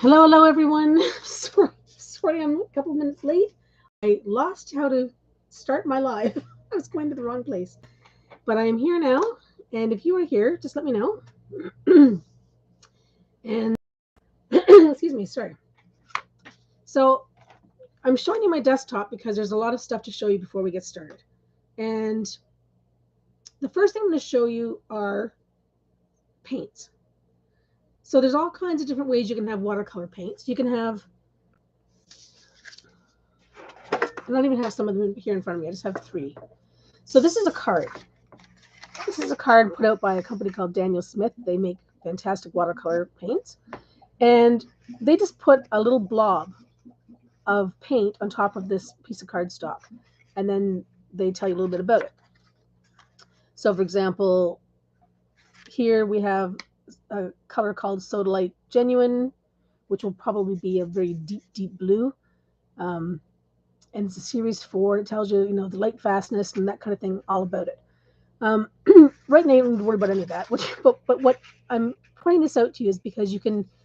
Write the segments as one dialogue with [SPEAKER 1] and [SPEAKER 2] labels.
[SPEAKER 1] Hello, everyone. Sorry, I'm a couple minutes late. I lost how to start my live. I was going to the wrong place, but I am here now. And if you are here, just let me know. And excuse me, sorry. So I'm showing you my desktop because there's a lot of stuff to show you before we get started. And the first thing I'm going to show you are paints. So there's all kinds of different ways you can have watercolor paints. You can have, I don't even have some of them here in front of me. I just have three. So this is a card. This is a card put out by a company called Daniel Smith. They make fantastic watercolor paints. And they just put a little blob of paint on top of this piece of cardstock. And then they tell you a little bit about it. So, for example, here we have a color called Sodalite Genuine, which will probably be a very deep, deep blue. And it's a series 4. It tells you, the light fastness and that kind of thing, all about it. Right now, you don't need to worry about any of that. But what I'm pointing this out to you is because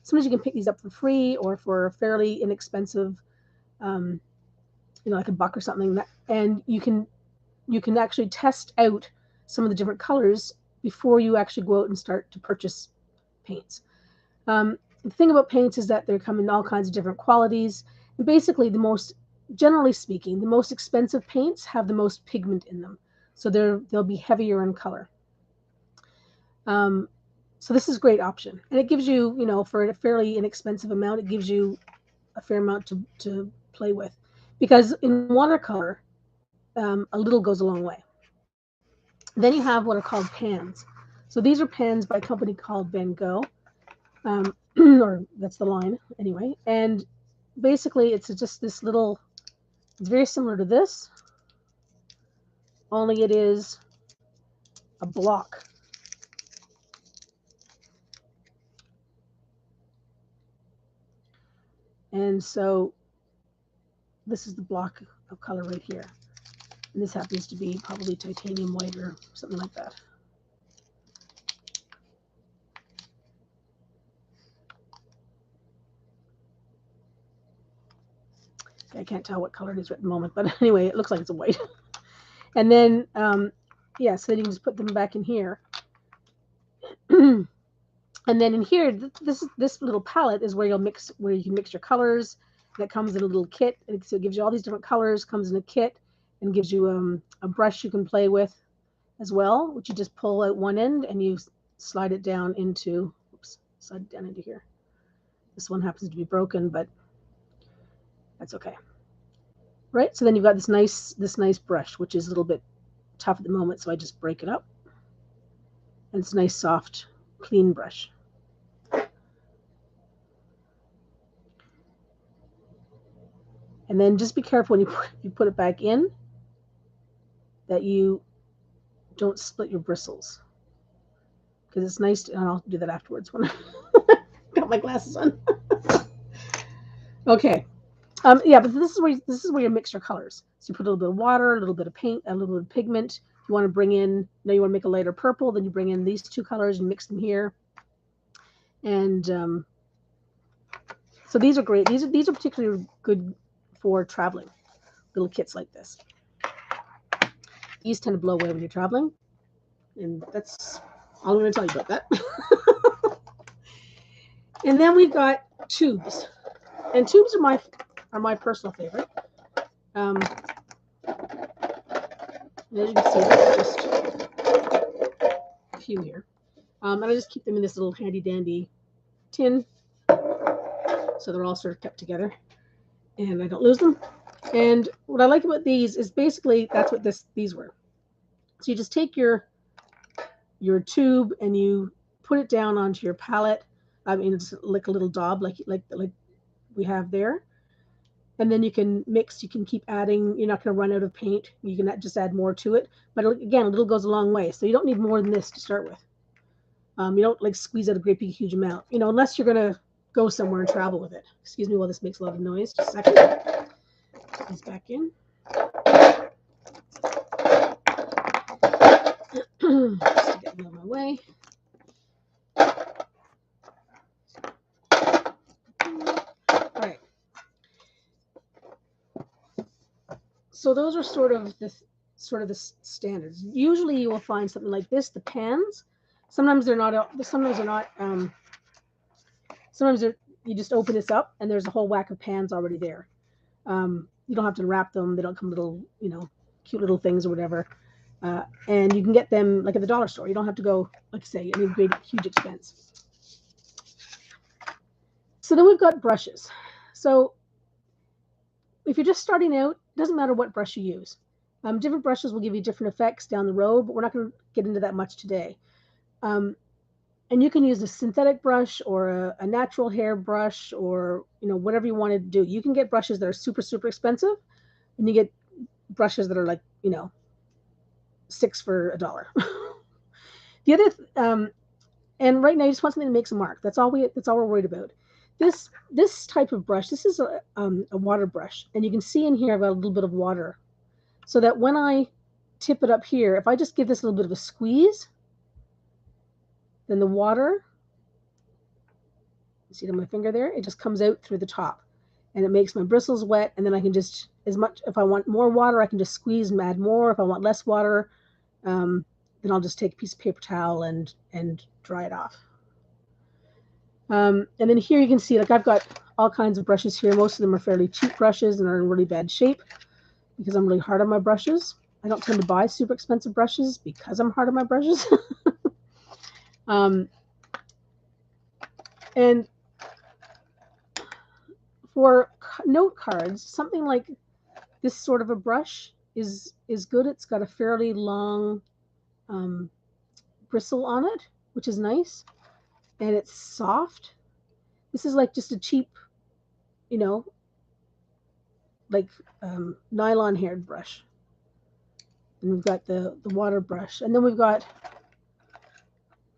[SPEAKER 1] sometimes you can pick these up for free or for a fairly inexpensive, like $1 or something. And you can actually test out some of the different colors before you actually go out and start to purchase paints. The thing about paints is that they come in all kinds of different qualities. And basically, generally speaking, the most expensive paints have the most pigment in them. So they'll be heavier in color. So this is a great option. And it gives you, for a fairly inexpensive amount, it gives you a fair amount to play with. Because in watercolor, a little goes a long way. Then you have what are called pans. So these are pans by a company called Van Gogh. Or that's the line, anyway. And basically, it's just this little, it's very similar to this, only it is a block. And so this is the block of color right here. And this happens to be probably titanium white or something like that. I can't tell what color it is at the moment, but anyway, it looks like it's a white. And then, so then you can just put them back in here. And then in here, this little palette is where you can mix your colors. That comes in a little kit, and so it gives you all these different colors. Comes in a kit, and gives you a brush you can play with as well, which you just pull out one end and you slide it down into. Slide it down into here. This one happens to be broken, but that's okay. Right. So then you've got this nice brush, which is a little bit tough at the moment, so I just break it up, and it's a nice, soft, clean brush. And then just be careful when you put it back in that you don't split your bristles, because it's nice and I'll do that afterwards when I got my glasses on. Okay. But this is where you mix your colors. So you put a little bit of water, a little bit of paint, a little bit of pigment. If you want to bring in, you want to make a lighter purple, then you bring in these two colors and mix them here. And so these are great. These are particularly good for traveling. Little kits like this. These tend to blow away when you're traveling, and that's all I'm going to tell you about that. And then we've got tubes, and tubes are my personal favorite. And as you can see, there's just a few here, and I just keep them in this little handy dandy tin, so they're all sort of kept together, and I don't lose them. And what I like about these is basically that's what these were. So you just take your tube and you put it down onto your palette. I mean, it's like a little daub, like we have there. And then you can mix. You can keep adding. You're not going to run out of paint. You can just add more to it. But again, a little goes a long way. So you don't need more than this to start with. You don't squeeze out a great big huge amount. Unless you're going to go somewhere and travel with it. Excuse me while this makes a lot of noise. Just a second. Put these back in. Just to get them out of my way. So those are sort of the standards. Usually you will find something like this, the pans. Sometimes they're not. Sometimes they're not. Sometimes you just open this up and there's a whole whack of pans already there. You don't have to wrap them. They don't come little, cute little things or whatever. And you can get them like at the dollar store. You don't have to go, like I say, any great huge expense. So then we've got brushes. So if you're just starting out, it doesn't matter what brush you use. Different brushes will give you different effects down the road, but we're not going to get into that much today. And you can use a synthetic brush or a natural hair brush or whatever you want to do. You can get brushes that are super, super expensive, and you get brushes that are like 6 for $1. The other and right now you just want something that makes a mark. That's all we're worried about. This type of brush, this is a water brush, and you can see in here I've got a little bit of water, so that when I tip it up here, if I just give this a little bit of a squeeze, then the water, you see it on my finger there, it just comes out through the top, and it makes my bristles wet, and then I can just, if I want more water, I can just squeeze and add more. If I want less water, then I'll just take a piece of paper towel and dry it off. And then here you can see, like, I've got all kinds of brushes here. Most of them are fairly cheap brushes and are in really bad shape because I'm really hard on my brushes. I don't tend to buy super expensive brushes because I'm hard on my brushes. And for note cards, something like this sort of a brush is good. It's got a fairly long bristle on it, which is nice, and it's soft. This is like just a cheap, like nylon haired brush. And we've got the water brush, and then we've got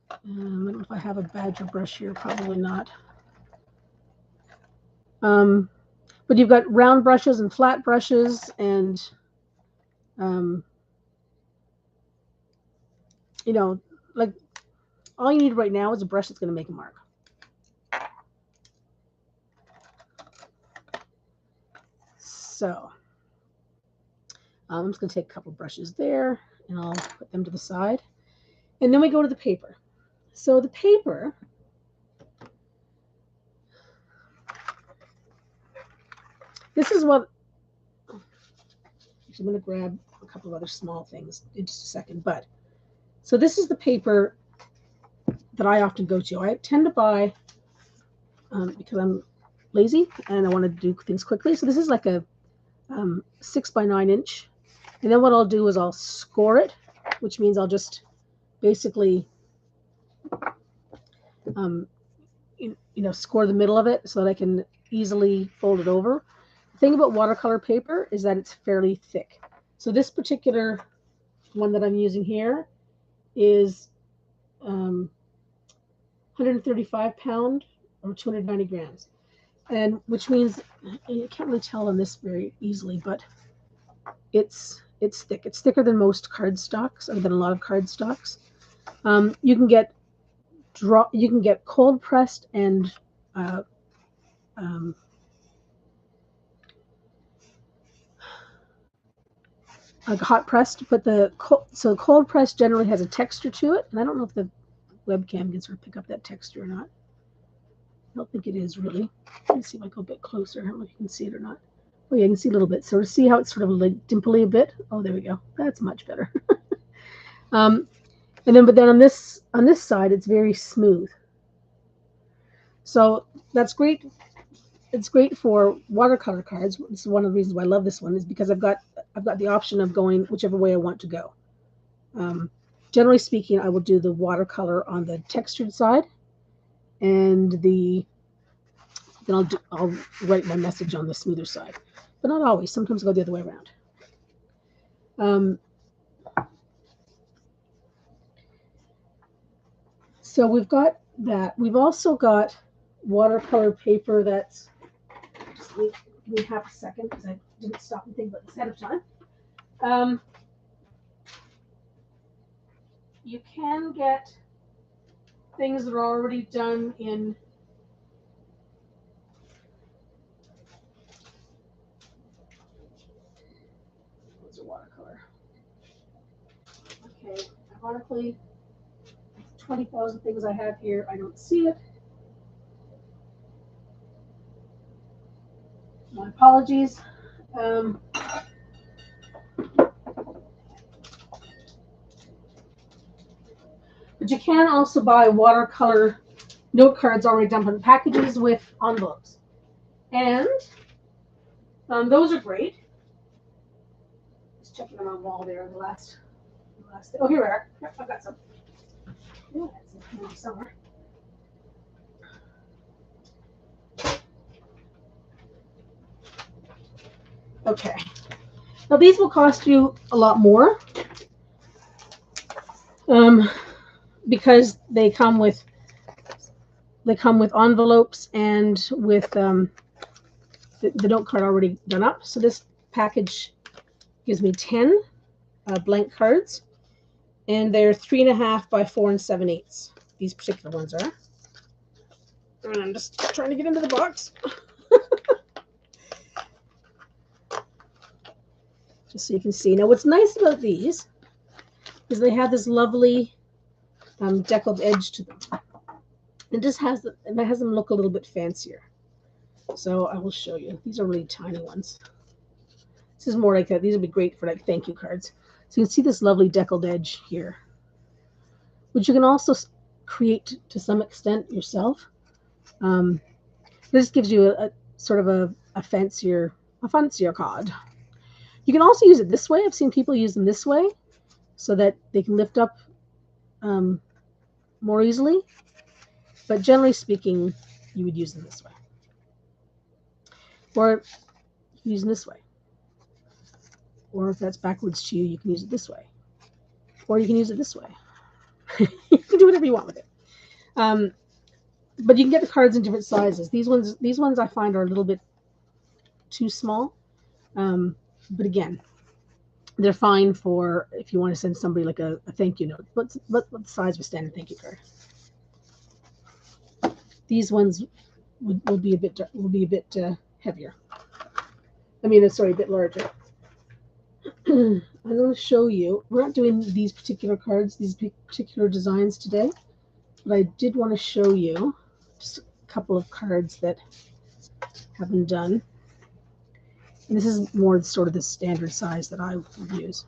[SPEAKER 1] I don't know if I have a badger brush here, probably not. But you've got round brushes and flat brushes, and like all you need right now is a brush that's going to make a mark. So I'm just going to take a couple brushes there, and I'll put them to the side. And then we go to the paper. So the paper, this is what, I'm going to grab a couple of other small things in just a second. But so this is the paper that I often go to. I tend to buy, because I'm lazy and I want to do things quickly. So this is like a 6 by 9 inch. And then what I'll do is I'll score it, which means I'll just basically score the middle of it so that I can easily fold it over. The thing about watercolor paper is that it's fairly thick. So this particular one that I'm using here is 135 pound or 290 grams, and which means you can't really tell on this very easily, but it's thick. It's thicker than most cardstocks, or than a lot of cardstocks. You can get cold pressed and like hot pressed, but so cold pressed generally has a texture to it, and I don't know if the webcam can sort of pick up that texture or not. I don't think it is really. Let me see if I go a bit closer. I don't know if you can see it or not. Oh yeah, you can see a little bit. So to see how it's sort of like dimply a bit. Oh, there we go. That's much better. But then on this side, it's very smooth. So that's great. It's great for watercolor cards. This is one of the reasons why I love this one, is because I've got the option of going whichever way I want to go. Generally speaking, I will do the watercolor on the textured side, and then I'll write my message on the smoother side, but not always. Sometimes I go the other way around. So we've got that. We've also got watercolor paper that's, just give me half a second because I didn't stop and think about this ahead of time. You can get things that are already done in watercolor. Okay, ironically, 20,000 things I have here, I don't see it. My apologies. But you can also buy watercolor note cards already dumped in packages with envelopes. And those are great. Just checking on my wall there, the last oh, here we are. Yep, I've got some. Yeah, it's somewhere. Okay. Now these will cost you a lot more because they come with envelopes and with the note card already done up. So this package gives me 10 blank cards, and they're 3.5 by 4 7/8. These particular ones are. And I'm just trying to get into the box. Just so you can see. Now, what's nice about these is they have this lovely deckled edge to them. It just has them look a little bit fancier. So I will show you. These are really tiny ones. This is more like that. These would be great for like thank you cards. So you can see this lovely deckled edge here, which you can also create to some extent yourself. This gives you a sort of a fancier card. You can also use it this way. I've seen people use them this way so that they can lift up more easily. But generally speaking, you would use them this way. Or you can use them this way. Or if that's backwards to you, you can use it this way. Or you can use it this way. You can do whatever you want with it. But you can get the cards in different sizes. These ones I find are a little bit too small. But again, they're fine for if you want to send somebody like a thank you note. What the size of a standard thank you card? These ones will be a bit heavier. I mean, sorry, a bit larger. I'm going to show you. We're not doing these particular cards, these particular designs today, but I did want to show you just a couple of cards that have been done. And this is more sort of the standard size that I would use.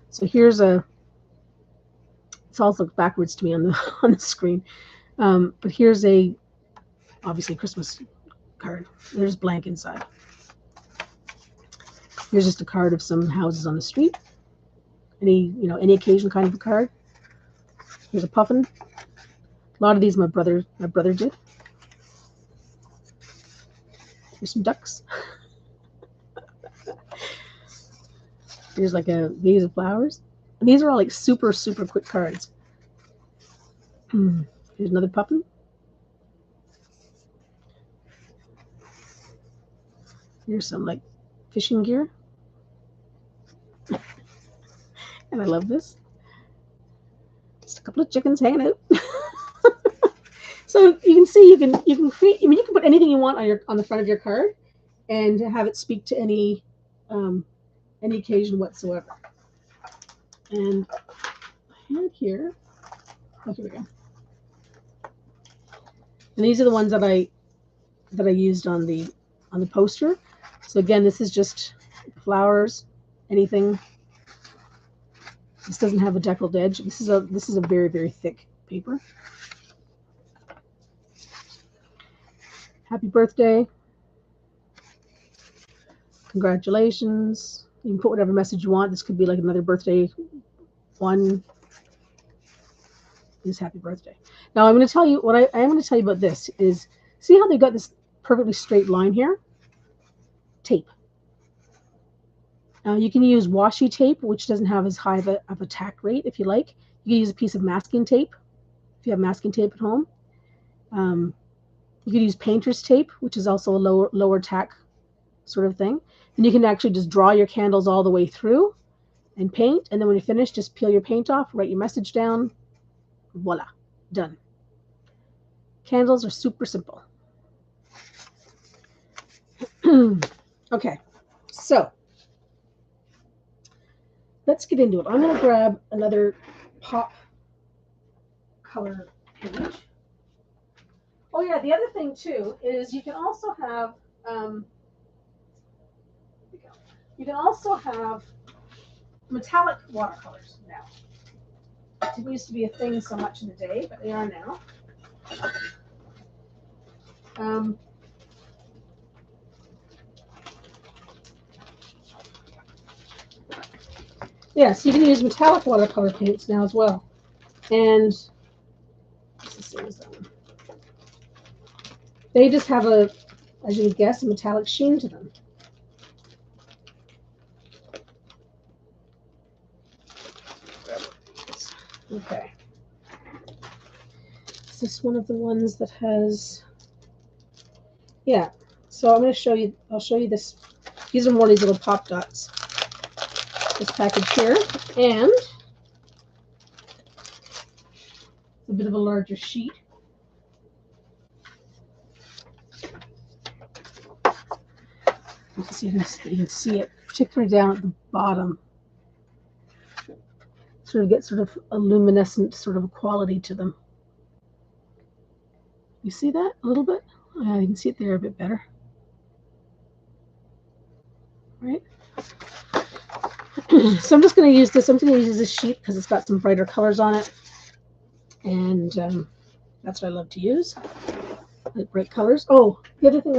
[SPEAKER 1] So here's it's also backwards to me on the screen. But here's obviously Christmas card. There's blank inside. Here's just a card of some houses on the street. Any occasion kind of a card. Here's a puffin. A lot of these my brother did. Here's some ducks. Here's like a vase of flowers. And these are all like super, super quick cards. Here's another puffin. Here's some like fishing gear. And I love this. Just a couple of chickens hanging out. So you can see you can create. I mean, you can put anything you want on the front of your card, and have it speak to any occasion whatsoever. And I have here. Oh, here we go. And these are the ones that I used on the poster. So again, this is just flowers, anything. This doesn't have a deckled edge. This is a very, very thick paper. Happy birthday. Congratulations. You can put whatever message you want. This could be like another birthday one. Is happy birthday. Now I'm going to tell you what I am going to tell you about this is, see how they got this perfectly straight line here? Tape. You can use washi tape, which doesn't have as high of a tack rate if you like. You can use a piece of masking tape if you have masking tape at home. You could use painter's tape, which is also a lower tack sort of thing. And you can actually just draw your candles all the way through and paint. And then when you finish, just peel your paint off, write your message down. Voila, done. Candles are super simple. Okay, so let's get into it. I'm going to grab another pop color page. Oh yeah, the other thing too is you can also have metallic watercolors now. It didn't used to be a thing so much in the day, but they are now. Yeah, so you can use metallic watercolor paints now as well. And it's the same as that one. They just have a, as you would guess, a metallic sheen to them. Okay. Is this one of the ones that has, yeah. So I'm going to show you, I'll show you this. These are more of these little pop dots. This package here, and it's a bit of a larger sheet. You can see it, particularly down at the bottom. Sort of get sort of a luminescent sort of quality to them. You see that a little bit? Yeah, you can see it there a bit better. Right. So I'm just going to use this. I'm going to use this sheet because it's got some brighter colors on it, and that's what I love to use, like bright colors. Oh, the other thing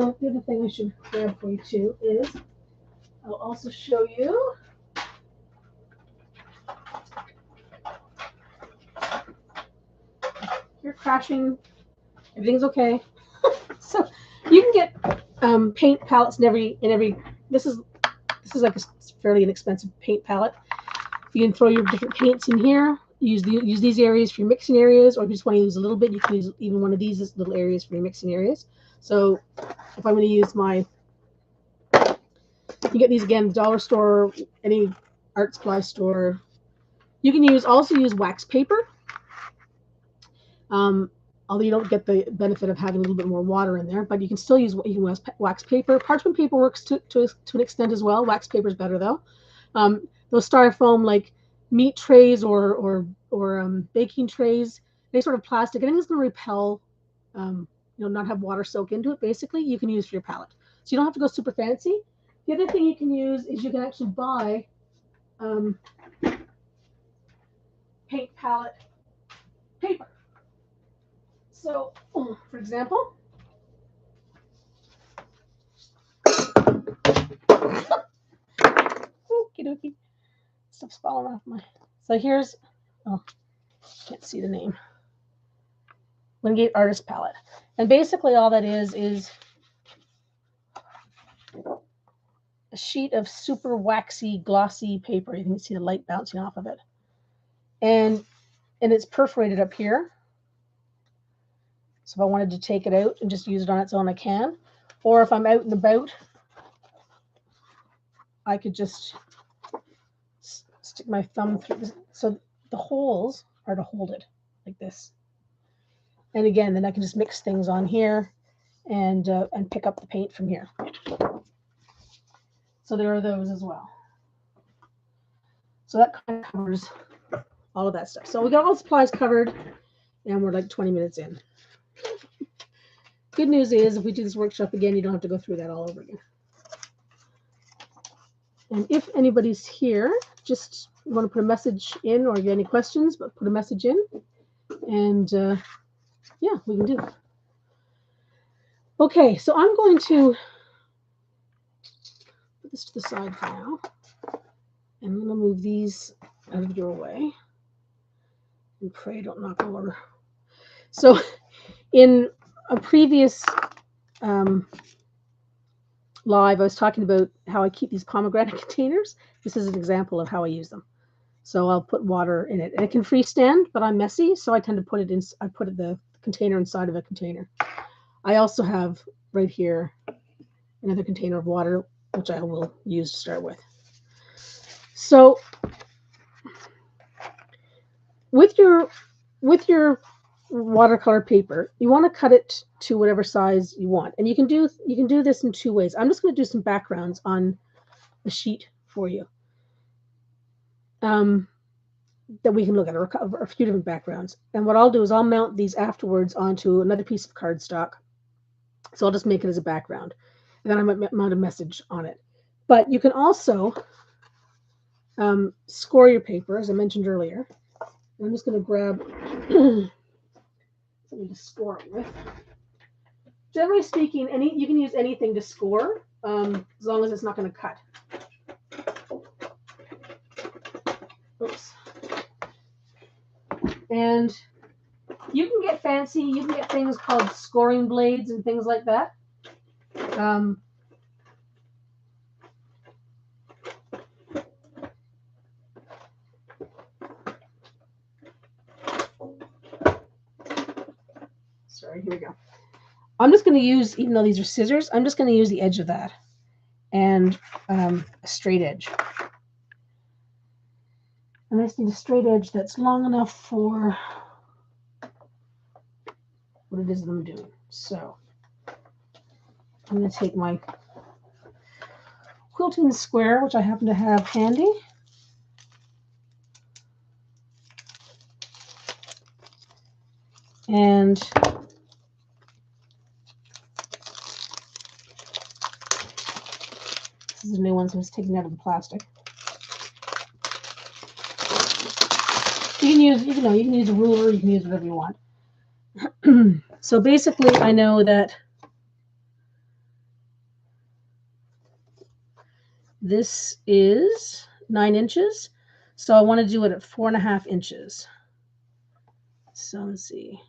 [SPEAKER 1] I should grab for you too is I'll also show you. You're crashing. Everything's okay. So you can get paint palettes in every. This is like a fairly inexpensive paint palette. You can throw your different paints in here. Use these areas for your mixing areas, or if you just want to use a little bit, you can use even one of these little areas for your mixing areas. So if I'm going to use my, you get these again, the dollar store, any art supply store. You can also use wax paper. Although you don't get the benefit of having a little bit more water in there, but you can still use wax paper. Parchment paper works to an extent as well. Wax paper is better though. Those styrofoam like meat trays or baking trays, any sort of plastic, anything that's going to repel, not have water soak into it. Basically, you can use for your palette. So you don't have to go super fancy. The other thing you can use is you can actually buy paint palette paper. So, for example, okie dokie, stuff's falling off my. So here's, can't see the name. Wingate Artist Palette, and basically all that is a sheet of super waxy, glossy paper. You can see the light bouncing off of it, and it's perforated up here. So if I wanted to take it out and just use it on its own, I can. Or if I'm out and about, I could just stick my thumb through this. So the holes are to hold it like this. And again, then I can just mix things on here and pick up the paint from here. So there are those as well. So that kind of covers all of that stuff. So we got all the supplies covered, and we're like 20 minutes in. Good news is if we do this workshop again, you don't have to go through that all over again. And if anybody's here, just want to put a message in, or if you have any questions, but put a message in, and yeah, we can do that. Okay, so I'm going to put this to the side for now, and I'm going to move these out of your way, and pray don't knock over. So in a previous live, I was talking about how I keep these pomegranate containers. This is an example of how I use them. So I'll put water in it, and it can freestand, but I'm messy, so I tend to put it in. I put the container inside of a container. I also have right here another container of water, which I will use to start with. So with your watercolor paper, you want to cut it to whatever size you want, and you can do this in two ways. I'm just going to do some backgrounds on a sheet for you. that we can look at, or a few different backgrounds. And what I'll do is I'll mount these afterwards onto another piece of cardstock. So I'll just make it as a background. And then I might mount a message on it. But you can also score your paper, as I mentioned earlier. I'm just going to grab something to score it with. Generally speaking, you can use anything to score, as long as it's not going to cut. Oops. And you can get fancy. You can get things called scoring blades and things like that. Sorry, here we go. I'm just going to use, even though these are scissors, I'm just going to use the edge of that and a straight edge. And I just need a straight edge that's long enough for what it is that I'm doing. So I'm going to take my quilting square, which I happen to have handy. And this is a new one, so I'm just taking it out of the plastic. You can use a ruler, you can use whatever you want. So basically, I know that this is 9 inches, so I want to do it at 4.5 inches. So let's see.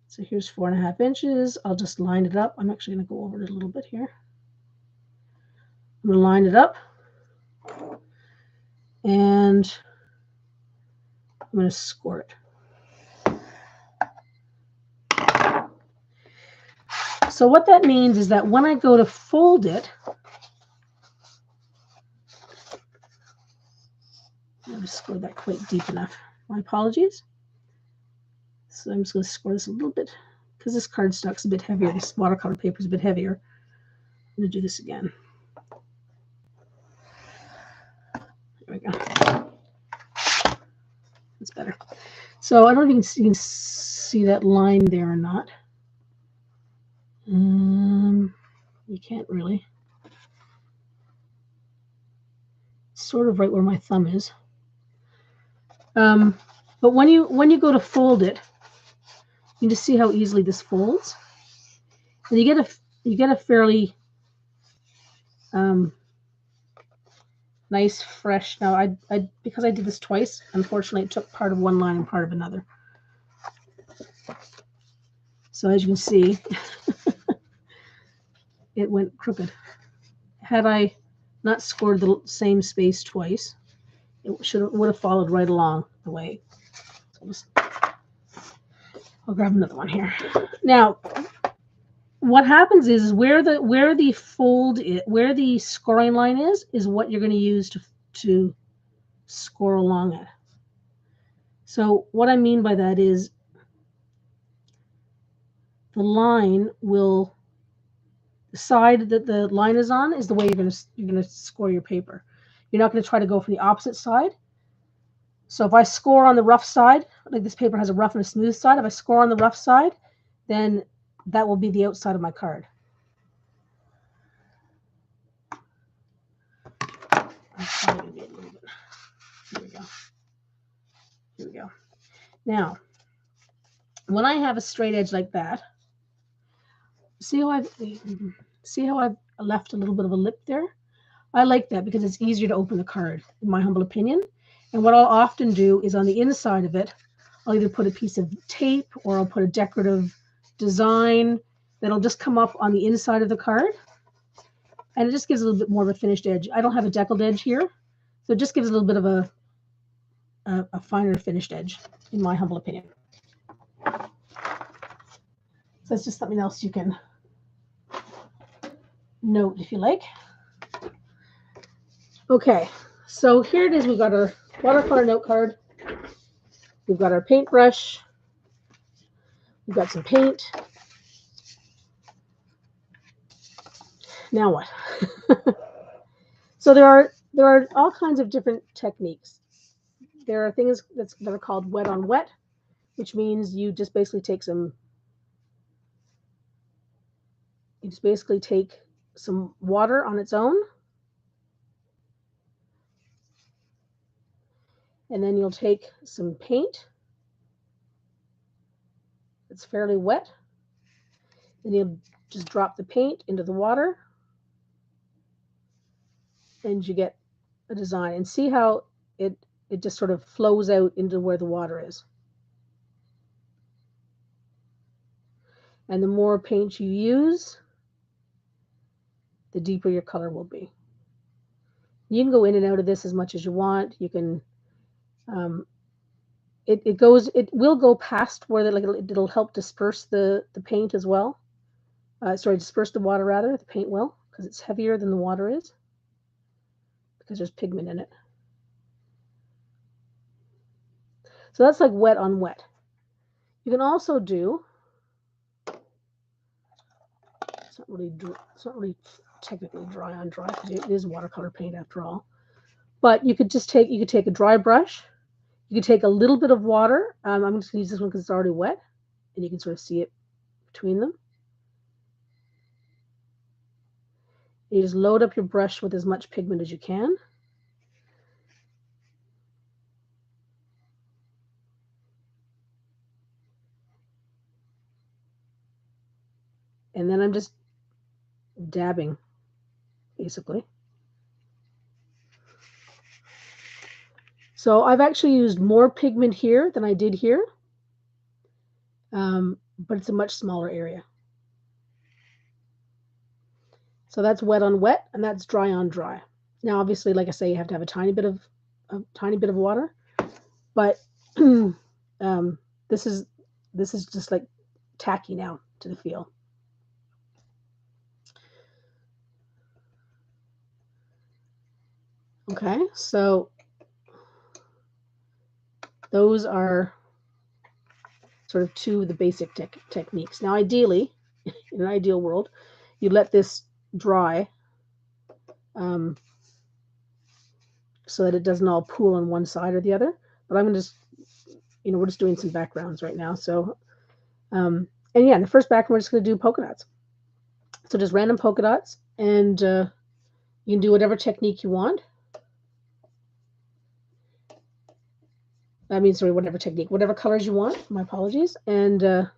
[SPEAKER 1] So here's 4.5 inches. I'll just line it up. I'm actually going to go over it a little bit here. I'm going to line it up, and I'm going to score it. So what that means is that when I go to fold it, I just scored that quite deep enough. My apologies. So I'm just going to score this a little bit because this cardstock's a bit heavier. This watercolor paper is a bit heavier. I'm going to do this again. There we go. That's better. So I don't know if you can see that line there or not. You can't really. It's sort of right where my thumb is. But when you go to fold it, you just see how easily this folds, and you get a fairly nice fresh. Now I because I did this twice, unfortunately it took part of one line and part of another. So as you can see, it went crooked. Had I not scored the same space twice, it would have followed right along the way. So I'll grab another one here. Now, what happens is where the scoring line is what you're going to use to score along it. So what I mean by that is the line will, the side that the line is on is the way you're going to score your paper. You're not going to try to go for the opposite side. So if I score on the rough side, like this paper has a rough and a smooth side, if I score on the rough side, then that will be the outside of my card. Here we go. Here we go. Now, when I have a straight edge like that, see how I've left a little bit of a lip there? I like that because it's easier to open the card, in my humble opinion. And what I'll often do is on the inside of it, I'll either put a piece of tape or I'll put a decorative design that'll just come up on the inside of the card. And it just gives a little bit more of a finished edge. I don't have a deckled edge here, so it just gives a little bit of a finer finished edge, in my humble opinion. So that's just something else you can note if you like. Okay, so here it is. We've got our watercolor note card. We've got our paintbrush. We've got some paint. Now what? So there are there are all kinds of different techniques. There are things that are called wet on wet, which means you just basically take some water on its own, and then you'll take some paint that's fairly wet, and you'll just drop the paint into the water, and you get a design. And see how it just sort of flows out into where the water is. And the more paint you use, the deeper your color will be. You can go in and out of this as much as you want. You can, it will go past where it'll help disperse the paint as well. Disperse the water rather. The paint will, because it's heavier than the water is, because there's pigment in it. So that's like wet on wet. You can also do, it's not really technically dry on dry, because it is watercolor paint after all. But you could take a dry brush. You could take a little bit of water. I'm just going to use this one because it's already wet, and you can sort of see it between them. You just load up your brush with as much pigment as you can. And then I'm just dabbing, basically. So I've actually used more pigment here than I did here, but it's a much smaller area. So that's wet on wet, and that's dry on dry. Now, obviously, like I say, you have to have a tiny bit of water, but this is just like tacky now to the feel. Okay, so those are sort of two of the basic techniques. Now, ideally, in an ideal world, you let this dry so that it doesn't all pool on one side or the other. But I'm going to just, we're just doing some backgrounds right now. So, and yeah, in the first background, we're just going to do polka dots. So just random polka dots, and you can do whatever technique you want. I mean, sorry, whatever technique, whatever colors you want. My apologies. And,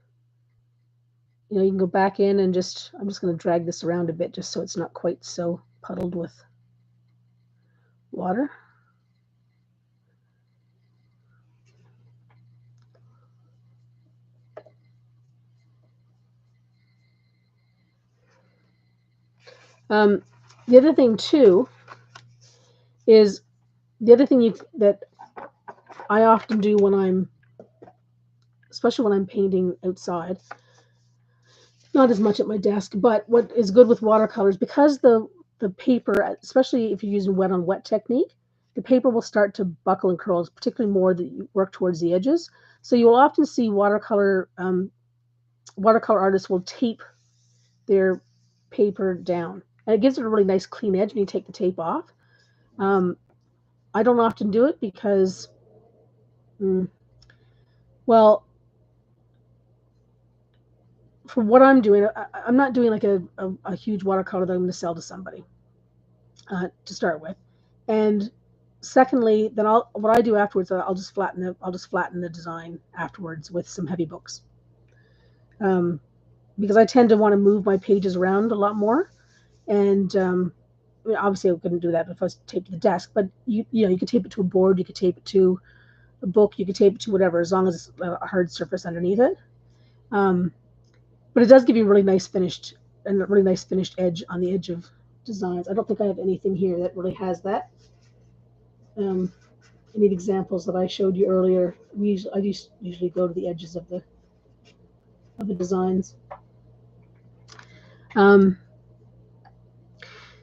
[SPEAKER 1] you can go back in and I'm just going to drag this around a bit just so it's not quite so puddled with water. The other thing too is that I often do especially when I'm painting outside, not as much at my desk, but what is good with watercolors, because the paper, especially if you're using wet on wet technique, the paper will start to buckle and curl, particularly more that you work towards the edges. So you will often see watercolor artists will tape their paper down, and it gives it a really nice clean edge when you take the tape off. I don't often do it because, well, for what I'm doing, I'm not doing like a huge watercolor that I'm going to sell to somebody to start with, and secondly, then what I do afterwards, I'll just flatten the design afterwards with some heavy books, because I tend to want to move my pages around a lot more, and I mean, obviously I couldn't do that if I was taped to the desk, but you could tape it to a board, you could tape it to a book, you could tape it to whatever, as long as it's a hard surface underneath it. But it does give you a really nice finished edge on the edge of designs. I don't think I have anything here that really has that. Any examples that I showed you earlier, I usually go to the edges of the designs.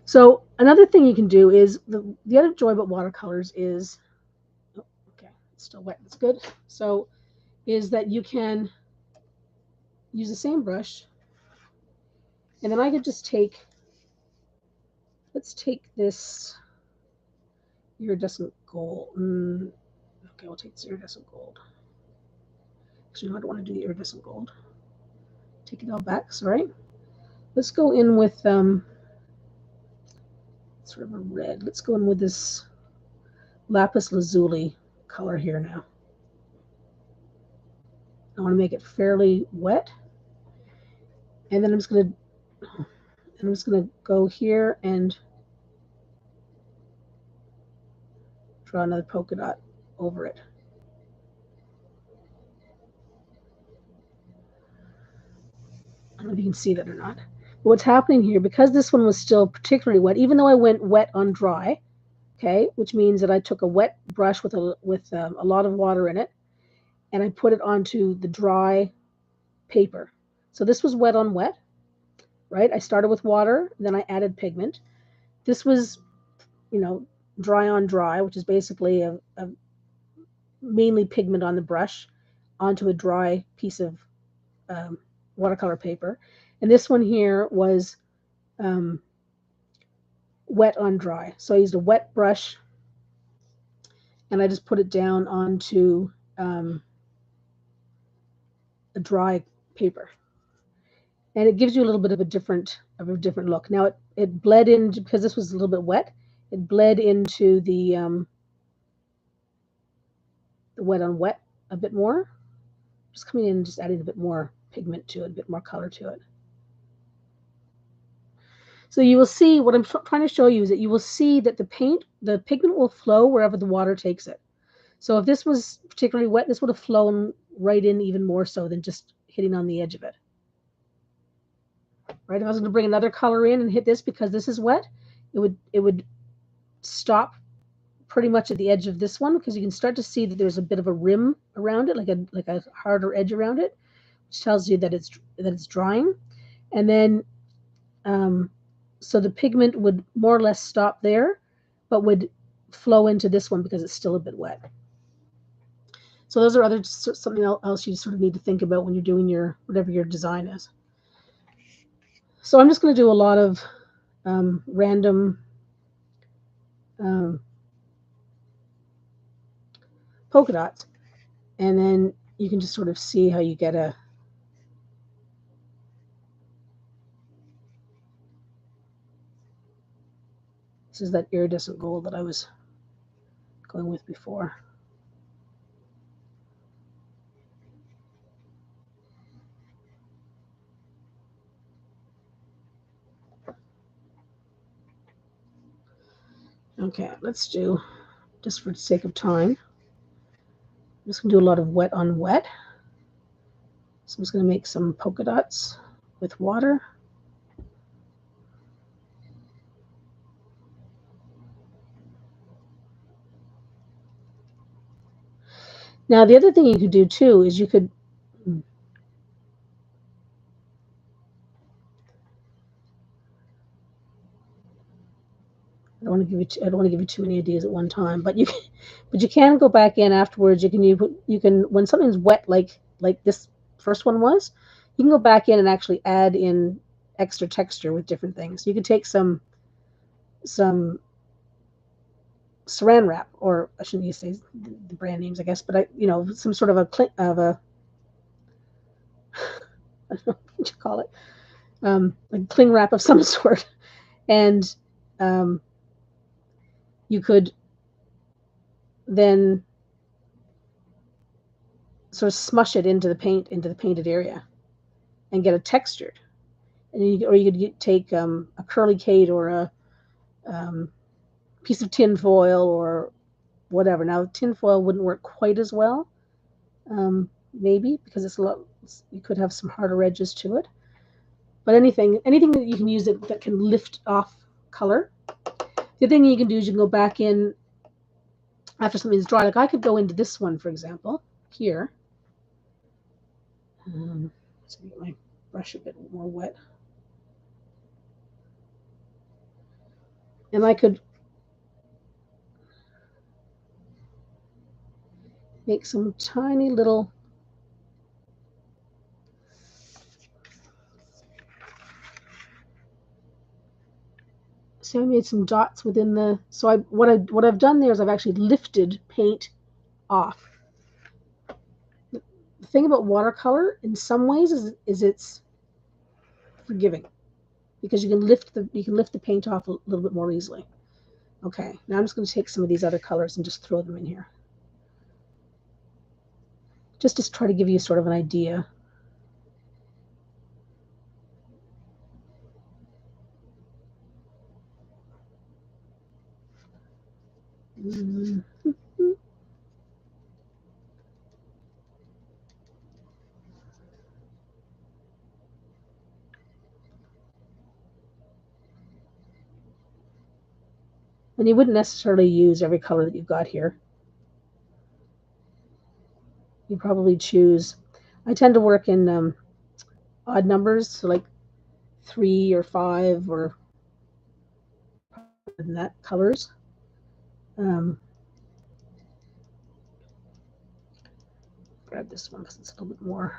[SPEAKER 1] So another thing you can do is the other joy about watercolors is, okay, it's still wet, it's good. So is that you can use the same brush, and then I could just let's take this iridescent gold. Okay, we'll take this iridescent gold. Actually, no, I don't want to do the iridescent gold. Take it all back, sorry. Let's go in with sort of a red. Let's go in with this lapis lazuli color here now. I want to make it fairly wet. And then I'm just going to go here and draw another polka dot over it. I don't know if you can see that or not. But what's happening here, because this one was still particularly wet, even though I went wet on dry, okay, which means that I took a wet brush with a lot of water in it, and I put it onto the dry paper. So this was wet on wet, right? I started with water, then I added pigment. This was, dry on dry, which is basically a mainly pigment on the brush onto a dry piece of watercolor paper. And this one here was wet on dry. So I used a wet brush and I just put it down onto a dry paper. And it gives you a little bit of a different look. Now it bled in, because this was a little bit wet, it bled into the wet on wet a bit more. Just coming in and just adding a bit more pigment to it, a bit more color to it. So you will see, what I'm trying to show you is that you will see that the pigment will flow wherever the water takes it. So if this was particularly wet, this would have flown right in even more so than just hitting on the edge of it. Right? If I was going to bring another color in and hit this because this is wet, it would stop pretty much at the edge of this one, because you can start to see that there's a bit of a rim around it, like a harder edge around it, which tells you that it's drying. And then so the pigment would more or less stop there, but would flow into this one because it's still a bit wet. So those are something else you sort of need to think about when you're doing whatever your design is. So I'm just going to do a lot of random polka dots, and then you can just sort of see how you get a this is that iridescent gold that I was going with before. Okay, let's do, just for the sake of time, I'm just going to do a lot of wet on wet. So I'm just going to make some polka dots with water. Now, the other thing you could do too is you could I don't want to give you too many ideas at one time, but you can go back in afterwards. You can when something's wet like this first one was, you can go back in and actually add in extra texture with different things. You could take some saran wrap, or I shouldn't use the brand names, I guess, but some sort of a I don't know what you call it, like cling wrap of some sort, and you could then sort of smush it into the painted area and get it textured. And you could take a curly Kate or a piece of tin foil or whatever. Now tin foil wouldn't work quite as well, maybe, because you could have some harder edges to it. But anything that you can use that can lift off color. The other thing you can do is you can go back in after something's dry. Like I could go into this one, for example, here. Let's get my brush a bit more wet. And I could make some tiny little So I made some dots within the, so what I've done there is I've actually lifted paint off. The thing about watercolor in some ways is it's forgiving because you can lift the paint off a little bit more easily. Okay, now I'm just going to take some of these other colors and just throw them in here. Just to try to give you sort of an idea. And you wouldn't necessarily use every color that you've got here. You probably choose, I tend to work in odd numbers, so like 3 or 5 or that colors. Grab this one because it's a little bit more.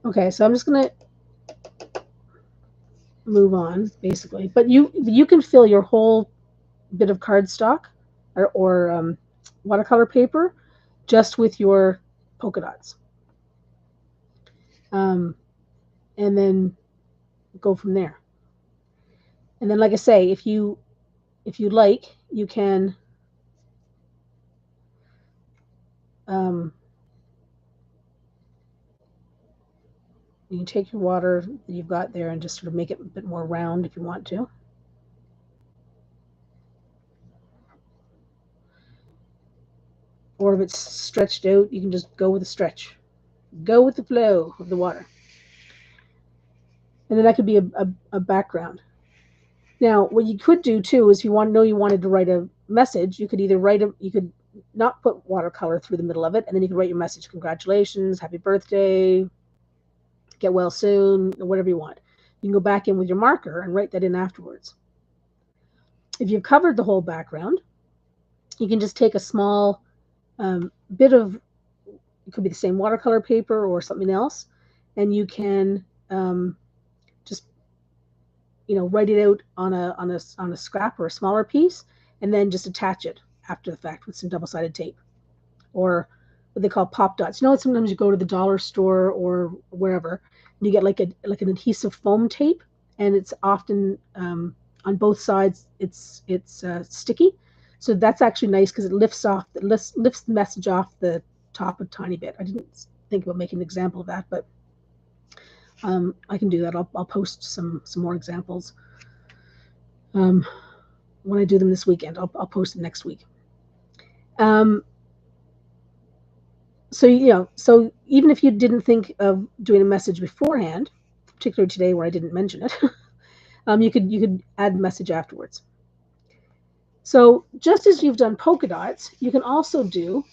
[SPEAKER 1] Okay, so I'm just going to move on basically, but you can fill your whole bit of cardstock or watercolor paper just with your polka dots, and then go from there. And then, like I say, if you like, you can you can take your water that you've got there and just sort of make it a bit more round if you want to. Or if it's stretched out, you can just go with the stretch. Go with the flow of the water. And then that could be a background. Now, what you could do too is if you wanted to write a message, you could either you could not put watercolor through the middle of it, and then you could write your message, congratulations, happy birthday, get well soon, or whatever you want. You can go back in with your marker and write that in afterwards. If you've covered the whole background, you can just take a small bit of, it could be the same watercolor paper or something else, and you can just write it out on a scrap or a smaller piece, and then just attach it after the fact with some double-sided tape, or what they call pop dots. Sometimes you go to the dollar store or wherever, and you get like an adhesive foam tape, and it's often on both sides it's sticky. So that's actually nice because it lifts the message off the top a tiny bit. I didn't think about making an example of that, but I can do that. I'll post some more examples when I do them this weekend. I'll post them next week. So even if you didn't think of doing a message beforehand, particularly today where I didn't mention it, you could add a message afterwards. So just as you've done polka dots, you can also do,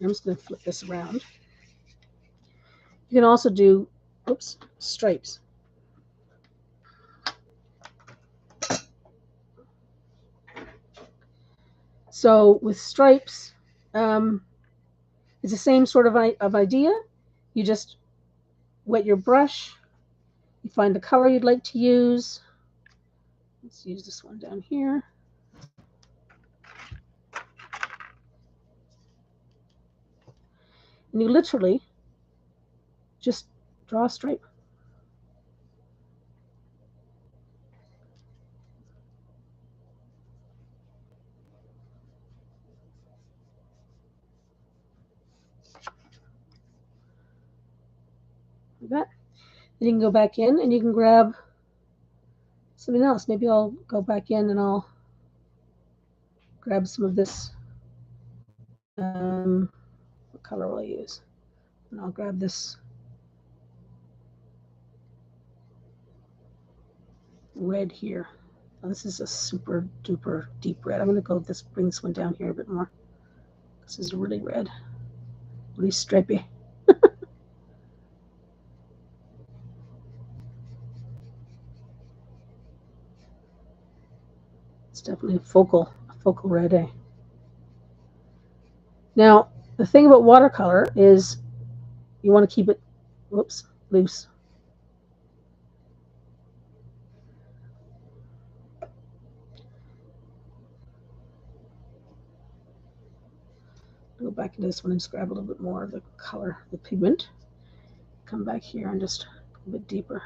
[SPEAKER 1] I'm just going to flip this around. You can also do, stripes. So with stripes, it's the same sort of idea. You just wet your brush, you find the color you'd like to use. Let's use this one down here. And you literally just draw a stripe. Like that. Then you can go back in and you can grab something else. Maybe I'll go back in and I'll grab some of this. What color will I use? And I'll grab this red here. Oh, this is a super duper deep red. I'm going to go bring this one down here a bit more. This is really red, really stripy. definitely a focal red, eh? Now, the thing about watercolor is you want to keep it, whoops, loose. Go back into this one and just grab a little bit more of the color, the pigment. Come back here and just go a bit deeper.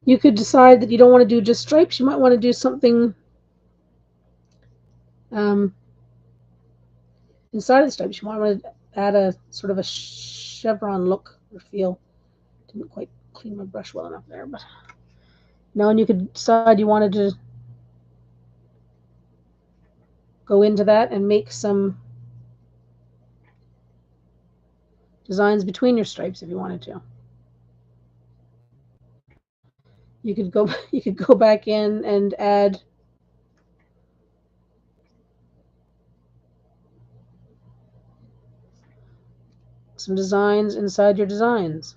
[SPEAKER 1] You could decide that you don't want to do just stripes. You might want to do something inside of the stripes. You might want to add a sort of a chevron look or feel. Didn't quite clean my brush well enough there, but now you could decide you wanted to go into that and make some designs between your stripes if you wanted to. You could go back in and add some designs inside your designs.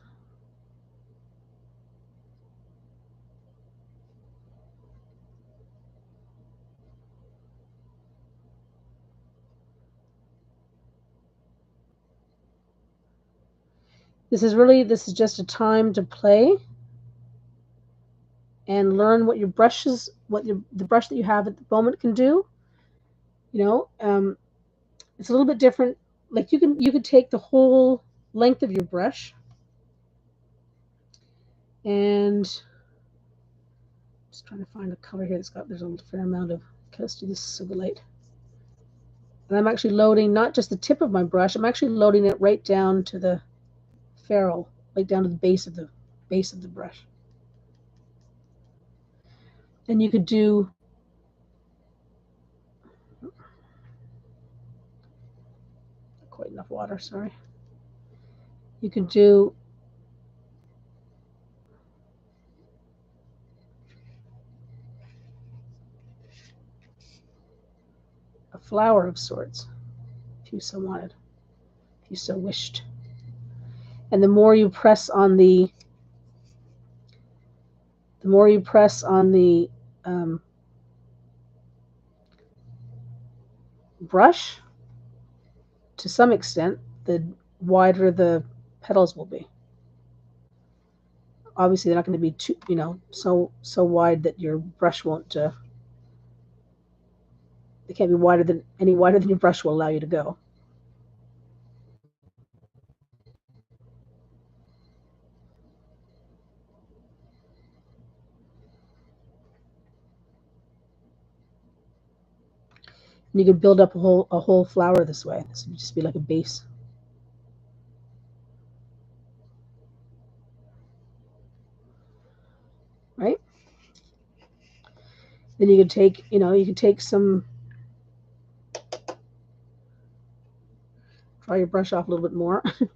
[SPEAKER 1] This is just a time to play and learn what your brushes, the brush that you have at the moment can do. You know, it's a little bit different. Like you could take the whole length of your brush and just trying to find a color here there's a fair amount of, let's do this super light. And I'm actually loading not just the tip of my brush, I'm actually loading it right down to the ferrule, right down to the base of the brush. And you could do not quite enough water, sorry. You could do a flower of sorts, if you so wanted, if you so wished. And the more you press on the brush, to some extent, the wider the petals will be. Obviously, they're not going to be too, so wide that your brush won't. They can't be any wider than your brush will allow you to go. And you could build up a whole flower this way. This would just be like a base. Right? Then you could take some, draw your brush off a little bit more. You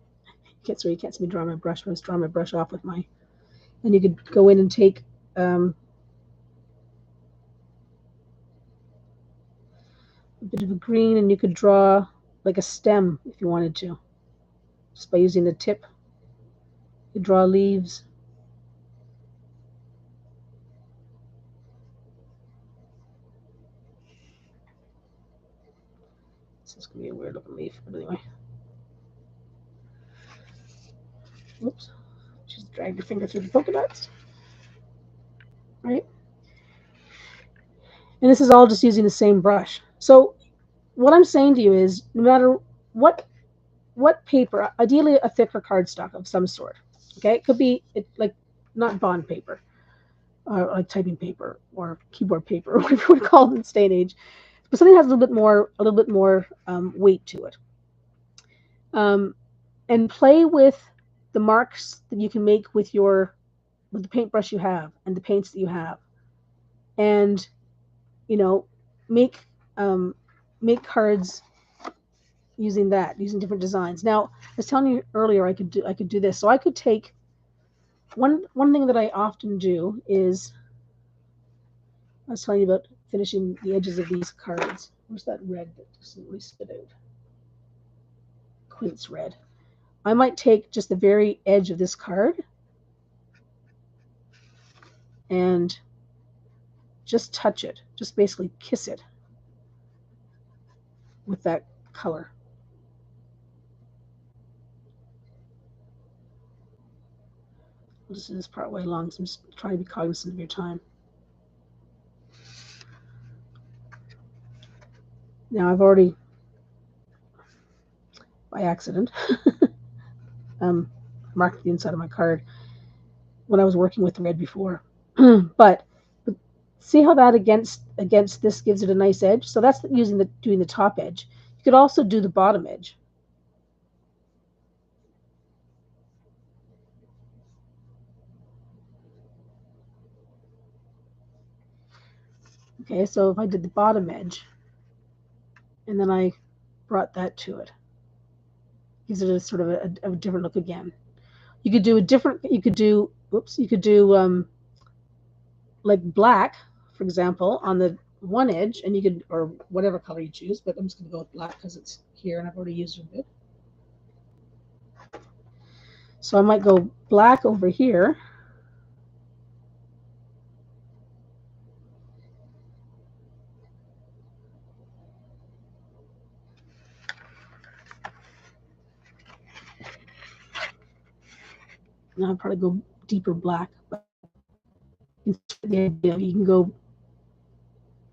[SPEAKER 1] can't see me draw my brush, but I was drawing my brush off with my, and you could go in and take a bit of a green, and you could draw like a stem if you wanted to, just by using the tip. You draw leaves. This is gonna be a weird looking leaf, but anyway. Oops. Just drag your finger through the polka dots. Right? And this is all just using the same brush. So what I'm saying to you is, no matter what paper, ideally a thicker cardstock of some sort. Okay, it could be like not bond paper, or like typing paper or keyboard paper, or whatever you would call it in this day and age, but something that has a little bit more weight to it. And play with the marks that you can make with the paintbrush you have and the paints that you have, and make cards using different designs. Now, I was telling you earlier I could do this. So I could take one thing that I often do is I was telling you about finishing the edges of these cards. Where's that red that doesn't really spit out? Quince red. I might take just the very edge of this card and just touch it, just basically kiss it with that color. I'll just do this part way along, so I'm just trying to be cognizant of your time. Now I've already, by accident, marked the inside of my card when I was working with the red before. but see how that against this gives it a nice edge? So that's doing the top edge. You could also do the bottom edge. Okay, so if I did the bottom edge and then I brought that to it, gives it a sort of a different look again. You could do like black, for example, on the one edge, and you could, or whatever color you choose, but I'm just going to go with black because it's here and I've already used it a bit. So I might go black over here. Now I'll probably go deeper black, but the idea you can go,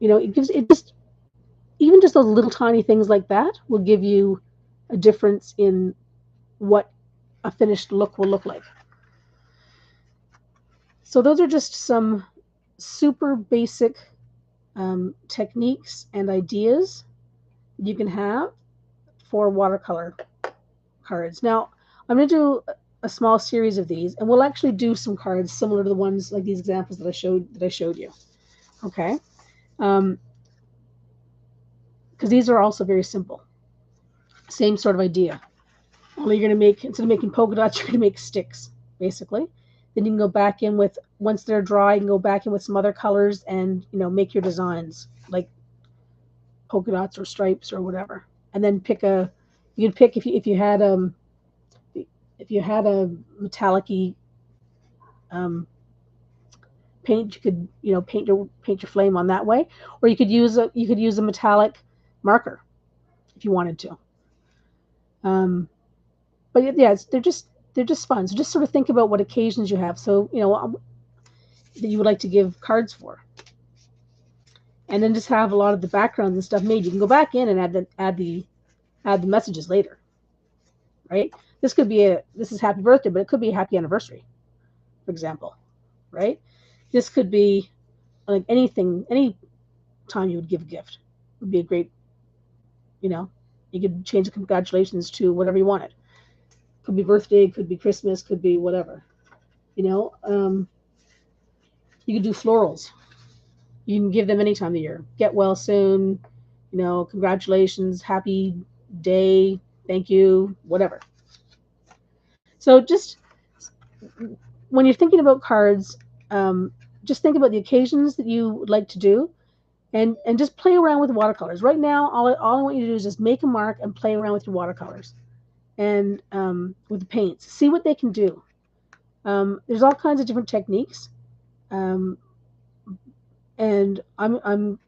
[SPEAKER 1] it just even just those little tiny things like that will give you a difference in what a finished look will look like. So those are just some super basic techniques and ideas you can have for watercolor cards. Now, I'm going to do a small series of these, and we'll actually do some cards similar to the ones like these examples that I showed you. Okay, because these are also very simple. Same sort of idea. Only you're going to make, instead of making polka dots, you're going to make sticks, basically. Then you can go back in with, once they're dry, you can go back in with some other colors and, make your designs, like polka dots or stripes or whatever. And then you can pick if you had a metallic-y paint, you could paint your flame on that way, or you could use a metallic marker if you wanted to. But yeah, they're just fun. So just sort of think about what occasions you have. So that you would like to give cards for, and then just have a lot of the backgrounds and stuff made. You can go back in and add the messages later, right? This is happy birthday, but it could be a happy anniversary, for example, right? This could be like anything, any time you would give a gift would be a great, you could change the congratulations to whatever you wanted. Could be birthday, could be Christmas, could be whatever. You could do florals. You can give them any time of the year. Get well soon, congratulations, happy day, thank you, whatever. So just when you're thinking about cards, just think about the occasions that you would like to do, and just play around with watercolors. Right now, all I want you to do is just make a mark and play around with your watercolors and with the paints. See what they can do. There's all kinds of different techniques, and I'm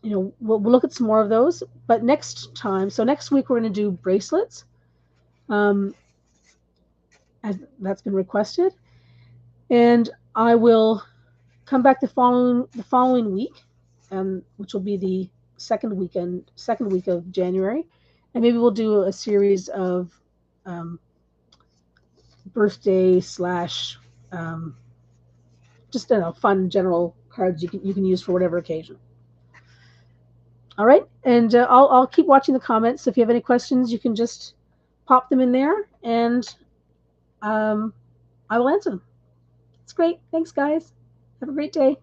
[SPEAKER 1] we'll look at some more of those. But next week we're going to do bracelets. As that's been requested, and I will come back the following week, which will be the second week of January, and maybe we'll do a series of birthday / just fun general cards you can use for whatever occasion. All right, and I'll keep watching the comments. So if you have any questions, you can just pop them in there, and I will answer them. It's great. Thanks, guys. Have a great day.